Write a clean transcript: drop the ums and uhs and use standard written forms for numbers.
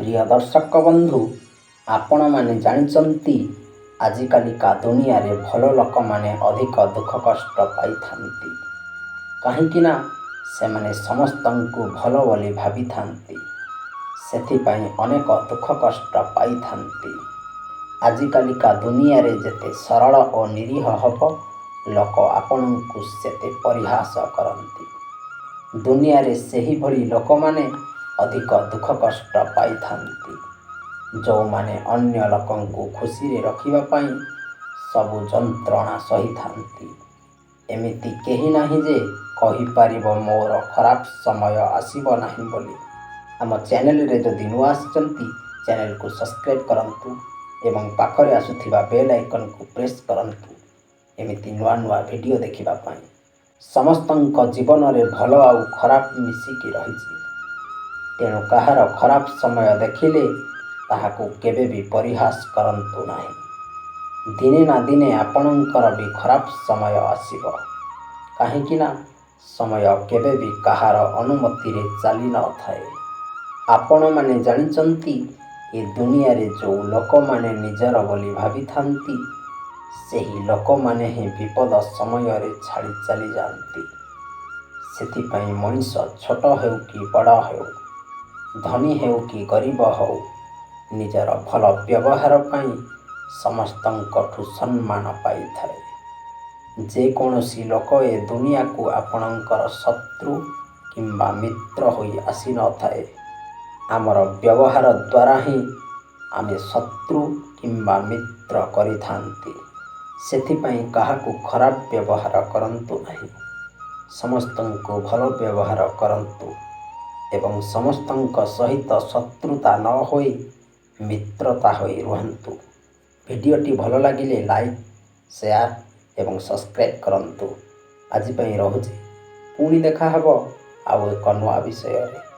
प्रिय दर्शक बंधु, आपण माने जानिचंती आजिकालिका दुनिया रे भल लोक माने अधिक दुख कष्ट पाइथांती। कहीं ना सेमाने समस्तंकु भल बोली भावी थांती, सेथिपाई अनेक दुख कष्ट पाइथांती। आजिकालिका दुनिया रे जेते सरल और निरीह हब लोक आपणंकु सेते परिहास करंती। दुनिया रे सेही भली लोक माने अधिक दुख कष्ट पाइथांती, जो माने अन्य लोकंकु खुशी रे रखिबा पाई सबु जंत्रणा सही थांती। एमिति केही नाही जे कहि पारिबो मोर खराब समय आसीबो नाही बोली। आम चैनल रे जदि नुआ आसिचंती चैनल को सब्सक्राइब करंतु एवं पाखरे आसुथिबा बेल आइकन को प्रेस करंतु एमिति नुआ नुआ वीडियो देखिबा पाई। समस्तंक जीवन रे भल आउ खराब मिसिकी रहिछि, तेणु कहार खराब समय देखिले ताहाकु केबे भी परिहास करंतु नाही। दिने ना दिने आपणंकर भी खराब समय आसीबो, काहेकि ना समय केबे भी कहार अनुमति रे चली न थाए। आपण माने जानिचंती ए दुनिया रे जो लोक माने निजर बोली भावी थांती, सेही लोक माने ही विपद समय रे छाड़ी चली जाती। सेथिपाई मनीष छोट हेउ कि बड़ हेउ, धनी हेउ कि गरीब हेउ, निजर भल व्यवहार पाई समस्तंकठु सम्मान पाई थाए। जे कोनोसी लोक ए दुनिया को आपणंकर शत्रु किंबा मित्र होई आसी न थाए। आमर व्यवहार द्वारा ही आमे शत्रु किंबा मित्र करिथांती। सेथिपाई काहाकु खराब व्यवहार करंतु नाही, समस्तंको भल व्यवहार करंतु एवं समस्तंक सहित शत्रुता न होई मित्रता होई रुहंतु। भिडियोटी भल लागिले लाइक, शेयर एवं सब्सक्राइब करंतु। आज पई रहुछि, पुणी देखा हबो आउ एक नवा विषय रे।